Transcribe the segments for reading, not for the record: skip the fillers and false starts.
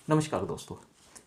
नमस्कार दोस्तों।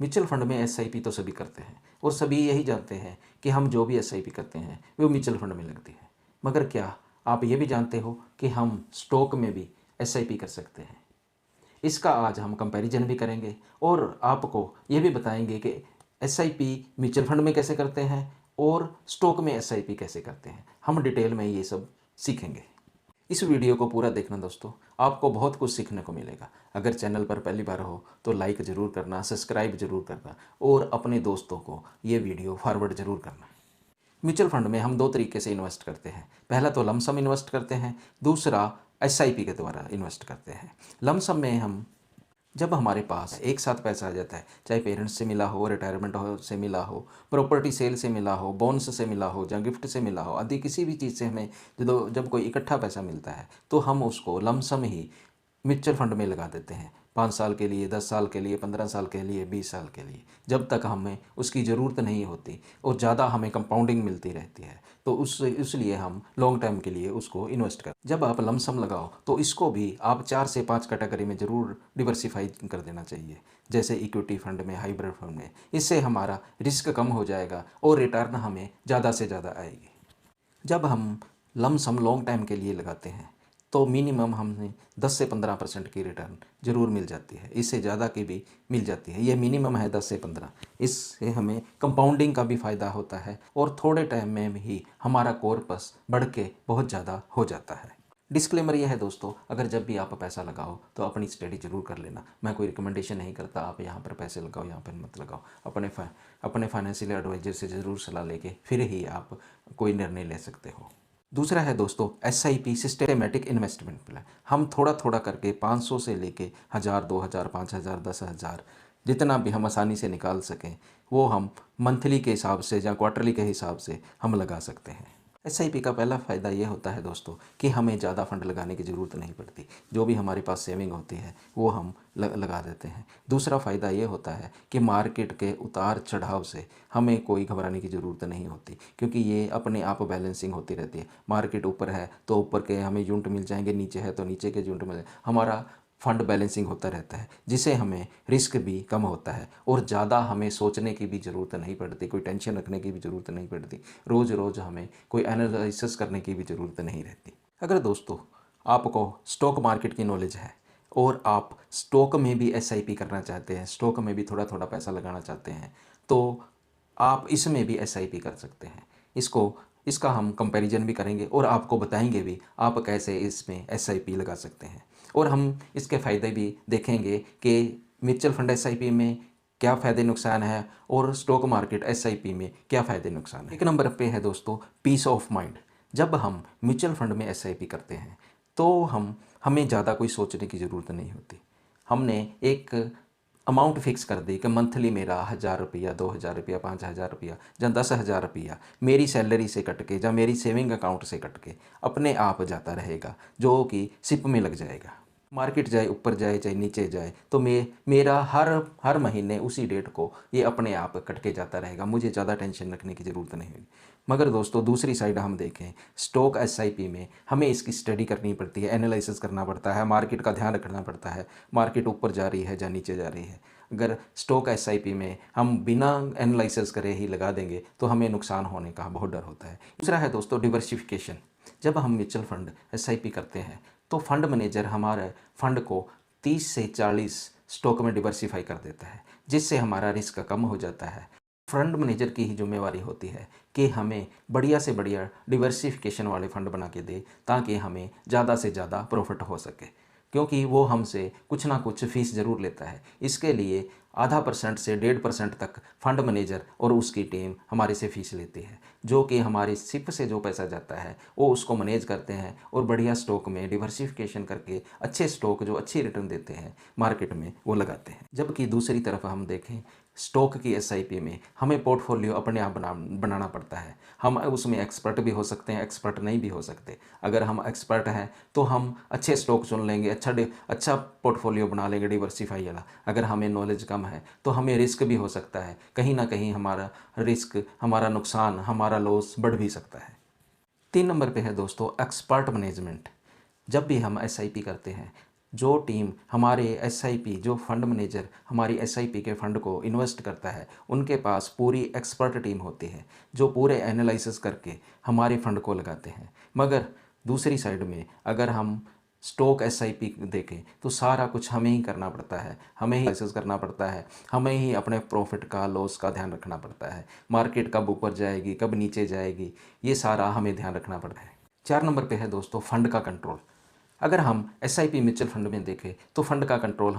Mutual fund में एसआईपी तो सभी करते हैं और सभी यही जानते हैं कि हम जो भी एसआईपी करते हैं वो म्यूचुअल फंड में लगती है। मगर क्या आप ये भी जानते हो कि हम स्टॉक में भी एसआईपी कर सकते हैं? इसका आज हम कंपैरिजन भी करेंगे और आपको ये भी बताएंगे कि एसआईपी म्यूचुअल फंड में कैसे करते हैं और स्टॉक में एसआईपी कैसे करते हैं। हम डिटेल में ये सब सीखेंगे। इस वीडियो को पूरा देखना दोस्तों, आपको बहुत कुछ सीखने को मिलेगा। अगर चैनल पर पहली बार हो तो लाइक ज़रूर करना, सब्सक्राइब ज़रूर करना और अपने दोस्तों को ये वीडियो फॉरवर्ड ज़रूर करना। म्यूचुअल फंड में हम दो तरीके से इन्वेस्ट करते हैं। पहला तो लमसम इन्वेस्ट करते हैं, दूसरा एसआईपी के द्वारा इन्वेस्ट करते हैं। लमसम में हम जब हमारे पास एक साथ पैसा आ जाता है, चाहे पेरेंट्स से मिला हो, रिटायरमेंट हो से मिला हो, प्रॉपर्टी सेल से मिला हो, बोनस से मिला हो या गिफ्ट से मिला हो, आदि किसी भी चीज़ से हमें जब कोई इकट्ठा पैसा मिलता है तो हम उसको लमसम ही म्यूचुअल फंड में लगा देते हैं। 5 साल के लिए, 10 साल के लिए, 15 साल के लिए, 20 साल के लिए, जब तक हमें उसकी ज़रूरत नहीं होती और ज़्यादा हमें कंपाउंडिंग मिलती रहती है। तो इसलिए हम लॉन्ग टाइम के लिए उसको इन्वेस्ट कर। जब आप लमसम लगाओ तो इसको भी आप 4 से 5 कैटेगरी में ज़रूर डिवर्सिफाई कर देना चाहिए, जैसे इक्विटी फंड में, हाइब्रिड फंड में। इससे हमारा रिस्क कम हो जाएगा और रिटर्न हमें ज़्यादा से ज़्यादा आएगी। जब हम लमसम लॉन्ग टाइम के लिए लगाते हैं तो मिनिमम हमें 10 से 15% की रिटर्न ज़रूर मिल जाती है। इससे ज़्यादा की भी मिल जाती है। ये मिनिमम है 10 से 15। इससे हमें कंपाउंडिंग का भी फ़ायदा होता है और थोड़े टाइम में ही हमारा कॉर्पस बढ़ के बहुत ज़्यादा हो जाता है। डिस्क्लेमर यह है दोस्तों, अगर जब भी आप पैसा लगाओ तो अपनी स्टडी ज़रूर कर लेना। मैं कोई रिकमेंडेशन नहीं करता आप यहाँ पर पैसे लगाओ, यहाँ पर मत लगाओ। अपने फाइनेंशियल एडवाइजर से ज़रूर सलाह लेके फिर ही आप कोई निर्णय ले सकते हो। दूसरा है दोस्तों एसआईपी, सिस्टेमेटिक इन्वेस्टमेंट प्लान। हम थोड़ा थोड़ा करके 500 से लेके 1000, 2000, 5000, 10,000 जितना भी हम आसानी से निकाल सकें वो हम मंथली के हिसाब से या क्वार्टरली के हिसाब से हम लगा सकते हैं। एसआईपी का पहला फ़ायदा ये होता है दोस्तों कि हमें ज़्यादा फंड लगाने की ज़रूरत नहीं पड़ती। जो भी हमारे पास सेविंग होती है वो हम लगा देते हैं। दूसरा फ़ायदा ये होता है कि मार्केट के उतार चढ़ाव से हमें कोई घबराने की ज़रूरत नहीं होती, क्योंकि ये अपने आप बैलेंसिंग होती रहती है। मार्केट ऊपर है तो ऊपर के हमें यूनिट मिल जाएंगे, नीचे है तो नीचे के यूनिट मिल, हमारा फंड बैलेंसिंग होता रहता है, जिससे हमें रिस्क भी कम होता है और ज़्यादा हमें सोचने की भी ज़रूरत नहीं पड़ती, कोई टेंशन रखने की भी ज़रूरत नहीं पड़ती, रोज़ रोज़ हमें कोई एनालिसिस करने की भी ज़रूरत नहीं रहती। अगर दोस्तों आपको स्टॉक मार्केट की नॉलेज है और आप स्टॉक में भी एसआईपी करना चाहते हैं, स्टॉक में भी थोड़ा थोड़ा पैसा लगाना चाहते हैं, तो आप इसमें भी एसआईपी कर सकते हैं। इसका हम कंपैरिजन भी करेंगे और आपको बताएंगे भी आप कैसे इसमें एसआईपी लगा सकते हैं। और हम इसके फ़ायदे भी देखेंगे कि म्यूचुअल फंड एसआईपी में क्या फ़ायदे नुकसान है और स्टॉक मार्केट एसआईपी में क्या फ़ायदे नुकसान है। एक नंबर पे है दोस्तों पीस ऑफ माइंड। जब हम म्यूचुअल फंड में एसआईपी करते हैं तो हमें ज़्यादा कोई सोचने की ज़रूरत नहीं होती। हमने एक अमाउंट फिक्स कर दी कि मंथली मेरा 1000 रुपया, 2000 रुपया, 5000 रुपया या 10,000 रुपया मेरी सैलरी से कट के या मेरी सेविंग अकाउंट से कट के अपने आप जाता रहेगा, जो कि सिप में लग जाएगा। मार्केट जाए ऊपर जाए चाहे नीचे जाए तो मेरा हर हर महीने उसी डेट को ये अपने आप कट के जाता रहेगा, मुझे ज़्यादा टेंशन रखने की ज़रूरत नहीं होगी। मगर दोस्तों दूसरी साइड हम देखें, स्टॉक एसआईपी में हमें इसकी स्टडी करनी पड़ती है, एनालिसिस करना पड़ता है, मार्केट का ध्यान रखना पड़ता है, मार्केट ऊपर जा रही है या नीचे जा रही है। अगर स्टॉक एसआईपी में हम बिना एनालिसिस करे ही लगा देंगे तो हमें नुकसान होने का बहुत डर होता है। दूसरा है दोस्तों डिवर्सिफिकेशन। जब हम म्यूचुअल फंड एसआईपी करते हैं तो फंड मैनेजर हमारे फंड को 30 से 40 स्टॉक में डिवर्सिफाई कर देता है, जिससे हमारा रिस्क कम हो जाता है। फंड मैनेजर की ही जिम्मेवारी होती है कि हमें बढ़िया से बढ़िया डिवर्सिफिकेशन वाले फंड बना के दे, ताकि हमें ज़्यादा से ज़्यादा प्रॉफिट हो सके, क्योंकि वो हमसे कुछ ना कुछ फ़ीस ज़रूर लेता है। इसके लिए 0.5% से 1.5% तक फंड मैनेजर और उसकी टीम हमारे से फ़ीस लेती है, जो कि हमारे सिप से जो पैसा जाता है वो उसको मैनेज करते हैं और बढ़िया स्टॉक में डिवर्सिफिकेशन करके अच्छे स्टॉक जो अच्छी रिटर्न देते हैं मार्केट में वो लगाते हैं। जबकि दूसरी तरफ हम देखें स्टॉक की एसआईपी में हमें पोर्टफोलियो अपने आप बनाना पड़ता है। हम उसमें एक्सपर्ट भी हो सकते हैं, एक्सपर्ट नहीं भी हो सकते। अगर हम एक्सपर्ट हैं तो हम अच्छे स्टॉक चुन लेंगे, अच्छा पोर्टफोलियो बना लेंगे डिवर्सिफाई वाला। अगर हमें नॉलेज कम है तो हमें रिस्क भी हो सकता है, कहीं ना कहीं हमारा रिस्क, हमारा नुकसान, हमारा लॉस बढ़ भी सकता है। 3 नंबर पे है दोस्तों एक्सपर्ट मैनेजमेंट। जब भी हम एसआईपी करते हैं, जो टीम हमारे एसआईपी, जो फंड मैनेजर हमारी एसआईपी के फंड को इन्वेस्ट करता है, उनके पास पूरी एक्सपर्ट टीम होती है जो पूरे एनालिसिस करके हमारे फंड को लगाते हैं। मगर दूसरी साइड में अगर हम स्टॉक एसआईपी देखें तो सारा कुछ हमें ही करना पड़ता है, हमें ही एनालिसिस करना पड़ता है, हमें ही अपने प्रॉफिट का, लॉस का ध्यान रखना पड़ता है। मार्केट कब ऊपर जाएगी, कब नीचे जाएगी, ये सारा हमें ध्यान रखना पड़ता है। 4 नंबर पे है दोस्तों फंड का कंट्रोल। अगर हम एसआईपी म्यूचुअल फंड में देखें तो फंड का कंट्रोल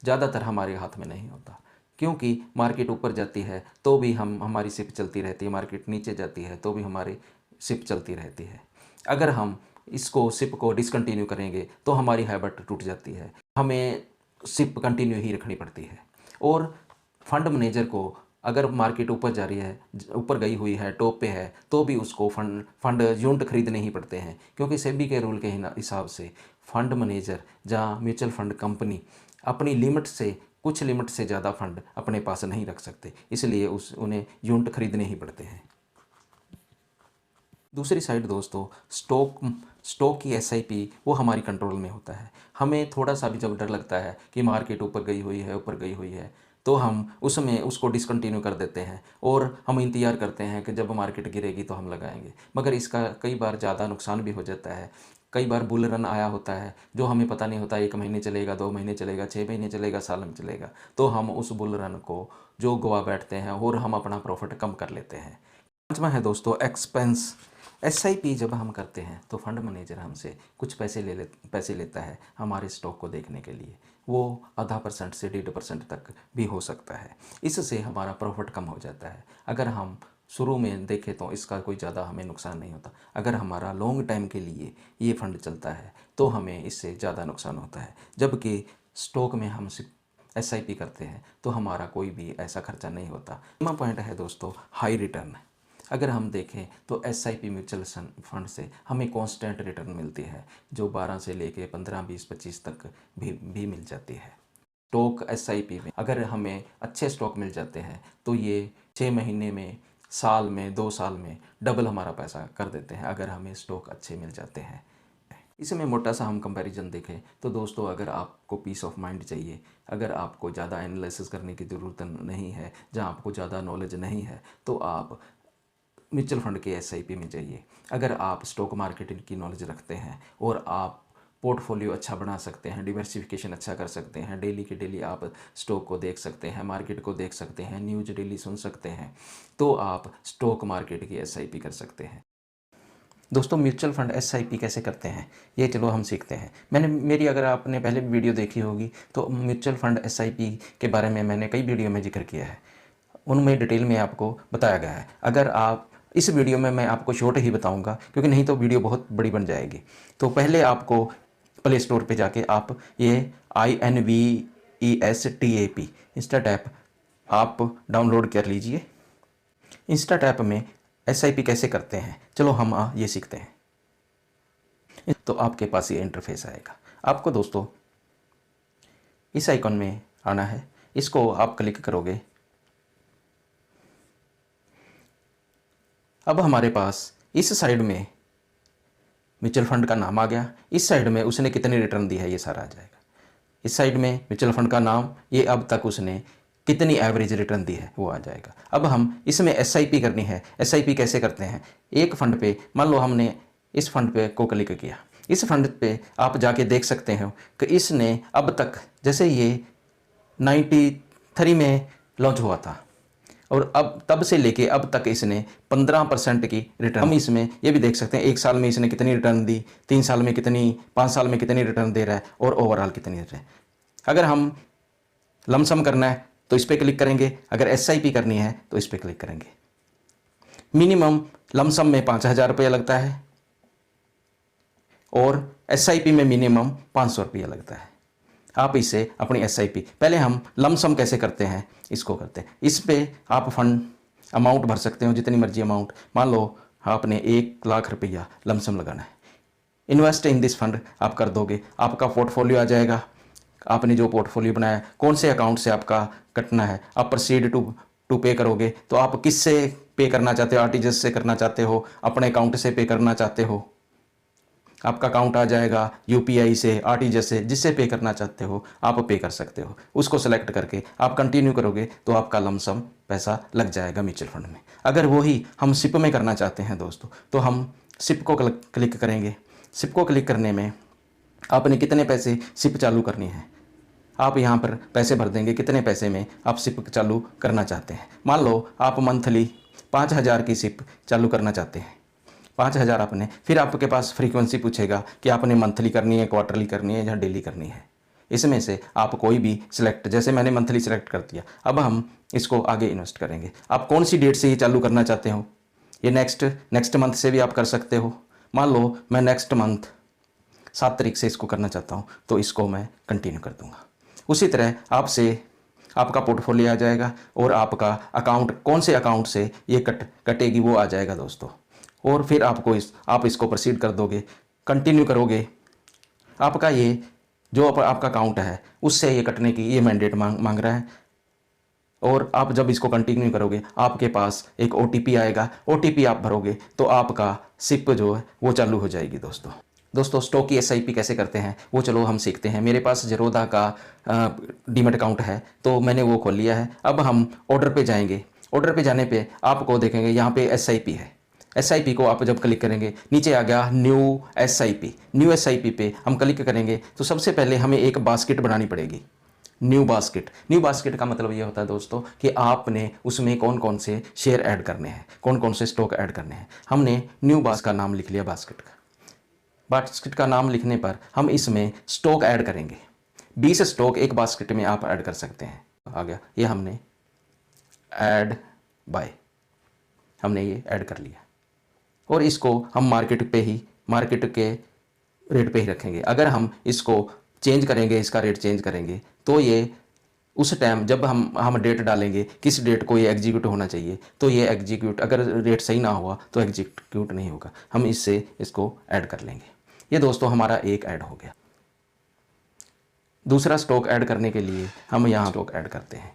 ज़्यादातर हमारे हाथ में नहीं होता, क्योंकि मार्केट ऊपर जाती है तो भी हमारी शिप चलती रहती है, मार्केट नीचे जाती है तो भी हमारी शिप चलती रहती है। अगर हम इसको शिप को डिसकंटिन्यू करेंगे तो हमारी हैबिट टूट जाती है, हमें शिप कंटिन्यू ही रखनी पड़ती है। और फंड मैनेजर को अगर मार्केट ऊपर जा रही है, ऊपर गई हुई है, टॉप पे है, तो भी उसको फंड यूनिट खरीदने ही पड़ते हैं, क्योंकि सेबी के रूल के हिसाब से फंड मैनेजर जहाँ म्यूचुअल फंड कंपनी अपनी लिमिट से, कुछ लिमिट से ज़्यादा फंड अपने पास नहीं रख सकते, इसलिए उन्हें यूनिट खरीदने ही पड़ते हैं। दूसरी साइड दोस्तों स्टॉक की एसआईपी वो हमारी कंट्रोल में होता है। हमें थोड़ा सा भी जब डर लगता है कि मार्केट ऊपर गई हुई है तो हम उसको डिसकंटिन्यू कर देते हैं और हम इंतज़ार करते हैं कि जब मार्केट गिरेगी तो हम लगाएंगे। मगर इसका कई बार ज़्यादा नुकसान भी हो जाता है। कई बार बुल रन आया होता है जो हमें पता नहीं होता, 1 महीने चलेगा, 2 महीने चलेगा, 6 महीने चलेगा, साल में चलेगा, तो हम उस बुल रन को जो गवा बैठते हैं और हम अपना प्रॉफिट कम कर लेते हैं। 5वां है दोस्तों एक्सपेंस। एसआईपी जब हम करते हैं तो फंड मैनेजर हमसे कुछ पैसे लेता है हमारे स्टॉक को देखने के लिए। वो 0.5% से 1.5% तक भी हो सकता है। इससे हमारा प्रॉफिट कम हो जाता है। अगर हम शुरू में देखें तो इसका कोई ज़्यादा हमें नुकसान नहीं होता। अगर हमारा लॉन्ग टाइम के लिए ये फंड चलता है तो हमें इससे ज़्यादा नुकसान होता है। जबकि स्टॉक में हम सिर्फ एसआईपी करते हैं तो हमारा कोई भी ऐसा खर्चा नहीं होता। 6वां पॉइंट है दोस्तों हाई रिटर्न। अगर हम देखें तो एसआईपी म्यूचुअल फंड से हमें कांस्टेंट रिटर्न मिलती है, जो 12 से लेके 15, 20, 25 तक भी मिल जाती है। स्टॉक एसआईपी में अगर हमें अच्छे स्टॉक मिल जाते हैं तो ये 6 महीने में, साल में, 2 साल में डबल हमारा पैसा कर देते हैं अगर हमें स्टॉक अच्छे मिल जाते हैं। इसमें मोटा सा हम कंपैरिजन देखें तो दोस्तों अगर आपको पीस ऑफ माइंड चाहिए, अगर आपको ज़्यादा एनालिसिस करने की ज़रूरत नहीं है, जहाँ आपको ज़्यादा नॉलेज नहीं है, तो आप म्यूचुअल फंड के एसआईपी में जाइए। अगर आप स्टॉक मार्केट की नॉलेज रखते हैं और आप पोर्टफोलियो अच्छा बना सकते हैं, डिवर्सिफिकेशन अच्छा कर सकते हैं, डेली के डेली आप स्टॉक को देख सकते हैं, मार्केट को देख सकते हैं, न्यूज़ डेली सुन सकते हैं, तो आप स्टॉक मार्केट की एसआईपी कर सकते हैं। दोस्तों म्यूचुअल फंड एसआईपी कैसे करते हैं ये चलो हम सीखते हैं। मेरी अगर आपने पहले भी वीडियो देखी होगी तो म्यूचुअल फंड एसआईपी के बारे में मैंने कई वीडियो में जिक्र किया है, उनमें डिटेल में आपको बताया गया है। अगर आप इस वीडियो में मैं आपको शॉर्ट ही बताऊंगा क्योंकि नहीं तो वीडियो बहुत बड़ी बन जाएगी। तो पहले आपको प्ले स्टोर पे जाके आप ये INVESTAP इंस्टा ऐप आप डाउनलोड कर लीजिए। इंस्टा ऐप में एसआईपी कैसे करते हैं चलो हम ये सीखते हैं। तो आपके पास ये इंटरफेस आएगा। आपको दोस्तों इस आइकॉन में आना है, इसको आप क्लिक करोगे। अब हमारे पास इस साइड में म्यूचुअल फंड का नाम आ गया, इस साइड में उसने कितनी रिटर्न दी है ये सारा आ जाएगा। इस साइड में म्यूचुअल फंड का नाम, ये अब तक उसने कितनी एवरेज रिटर्न दी है वो आ जाएगा। अब हम इसमें एसआईपी करनी है। एसआईपी कैसे करते हैं, एक फंड पे मान लो हमने इस फंड पे को क्लिक किया, इस फंड पे आप जाके देख सकते हो कि इसने अब तक, जैसे ये 93 में लॉन्च हुआ था और अब तब से लेके अब तक इसने 15% की रिटर्न, हम इसमें ये भी देख सकते हैं 1 साल में इसने कितनी रिटर्न दी, 3 साल में कितनी, 5 साल में कितनी रिटर्न दे रहा है और ओवरऑल कितनी रिटर्न। अगर हम लमसम करना है तो इस पर क्लिक करेंगे, अगर एसआईपी करनी है तो इस पर क्लिक करेंगे। मिनिमम लमसम में 5,000 रुपया लगता है और एसआईपी में मिनिमम 500 रुपया लगता है। आप इसे अपनी एसआईपी, पहले हम लमसम कैसे करते हैं इसको करते हैं। इस पे आप फंड अमाउंट भर सकते हो जितनी मर्जी अमाउंट, मान लो आपने 1 लाख रुपया लमसम लगाना है, इन्वेस्ट इन दिस फंड आप कर दोगे, आपका पोर्टफोलियो आ जाएगा। आपने जो पोर्टफोलियो बनाया कौन से अकाउंट से आपका कटना है, आप प्रोसीड टू पे करोगे तो आप किससे पे करना चाहते हो, आरटीजीएस से करना चाहते हो, अपने अकाउंट से पे करना चाहते हो, आपका अकाउंट आ जाएगा, यूपीआई से, आरटीजीएस से, जिससे पे करना चाहते हो आप पे कर सकते हो। उसको सेलेक्ट करके आप कंटिन्यू करोगे तो आपका लमसम पैसा लग जाएगा म्यूचुअल फंड में। अगर वही हम सिप में करना चाहते हैं दोस्तों, तो हम सिप को क्लिक करेंगे। सिप को क्लिक करने में आपने कितने पैसे सिप चालू करनी है, आप यहाँ पर पैसे भर देंगे कितने पैसे में आप सिप चालू करना चाहते हैं। मान लो आप मंथली 5,000 की सिप चालू करना चाहते हैं, 5,000 आपने, फिर आपके पास फ्रीक्वेंसी पूछेगा कि आपने मंथली करनी है, क्वार्टरली करनी है या डेली करनी है। इसमें से आप कोई भी सिलेक्ट, जैसे मैंने मंथली सिलेक्ट कर दिया। अब हम इसको आगे इन्वेस्ट करेंगे। आप कौन सी डेट से ये चालू करना चाहते हो, ये नेक्स्ट मंथ से भी आप कर सकते हो। मान लो मैं नेक्स्ट मंथ 7 तारीख से इसको करना चाहता हूँ, तो इसको मैं कंटिन्यू कर दूँगा। उसी तरह आपसे आपका पोर्टफोलियो आ जाएगा और आपका अकाउंट कौन से अकाउंट से ये कटेगी वो आ जाएगा दोस्तों। और फिर आप इसको प्रोसीड कर दोगे, कंटिन्यू करोगे। आपका ये जो आपका अकाउंट है उससे ये कटने की ये मैंडेट मांग रहा है। और आप जब इसको कंटिन्यू करोगे आपके पास एक OTP आएगा, OTP आप भरोगे तो आपका सिप जो है वो चालू हो जाएगी दोस्तों। स्टॉक की SIP कैसे करते हैं वो चलो हम सीखते हैं। मेरे पास ज़ेरोधा का डीमैट अकाउंट है तो मैंने वो खोल लिया है। अब हम ऑर्डर पे जाएंगे। ऑर्डर पे जाने पे आपको देखेंगे यहाँ पे SIP है। SIP को आप जब क्लिक करेंगे नीचे आ गया न्यू SIP पे हम क्लिक करेंगे तो सबसे पहले हमें एक बास्केट बनानी पड़ेगी, न्यू बास्केट का मतलब ये होता है दोस्तों कि आपने उसमें कौन कौन से शेयर ऐड करने हैं, कौन कौन से स्टॉक ऐड करने हैं। हमने न्यू का नाम लिख लिया। बास्केट का नाम लिखने पर हम इसमें स्टॉक ऐड करेंगे। 20 स्टॉक एक बास्केट में आप ऐड कर सकते हैं। आ गया ये, हमने ऐड बाय, हमने ये ऐड कर लिया। और इसको हम मार्केट के रेट पे ही रखेंगे। अगर हम इसको चेंज करेंगे, इसका रेट चेंज करेंगे तो ये उस टाइम जब हम डेट डालेंगे किस डेट को ये एग्जीक्यूट होना चाहिए, तो ये एग्जीक्यूट, अगर रेट सही ना हुआ तो एग्जीक्यूट नहीं होगा। हम इसको ऐड कर लेंगे। ये दोस्तों हमारा एक ऐड हो गया। दूसरा स्टॉक ऐड करने के लिए हम यहाँ स्टॉक ऐड करते हैं।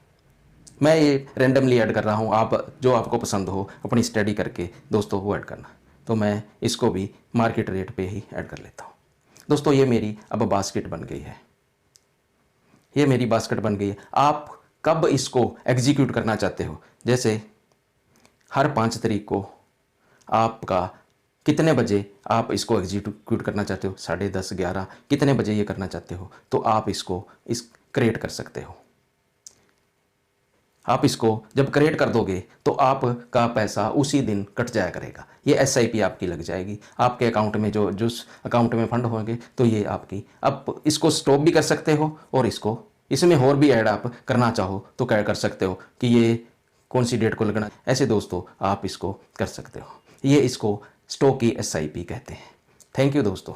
मैं ये रैंडमली ऐड कर रहा हूँ, आप जो आपको पसंद हो अपनी स्टडी करके दोस्तों वो ऐड करना। तो मैं इसको भी मार्केट रेट पे ही ऐड कर लेता हूँ दोस्तों। ये मेरी अब बास्केट बन गई है। ये मेरी बास्केट बन गई है। आप कब इसको एग्जीक्यूट करना चाहते हो, जैसे हर 5 तारीख को आपका कितने बजे आप इसको एग्जीक्यूट करना चाहते हो, 10:30, 11, कितने बजे ये करना चाहते हो, तो आप इसको क्रिएट कर सकते हो। आप इसको जब क्रिएट कर दोगे तो आपका पैसा उसी दिन कट जाया करेगा। ये SIP आपकी लग जाएगी आपके अकाउंट में, जो जिस अकाउंट में फंड होंगे तो ये आपकी। आप इसको स्टॉप भी कर सकते हो और इसमें और भी ऐड आप करना चाहो तो क्या कर सकते हो कि ये कौन सी डेट को लगना, ऐसे दोस्तों आप इसको कर सकते हो। ये इसको स्टॉक की SIP कहते हैं। थैंक यू दोस्तों।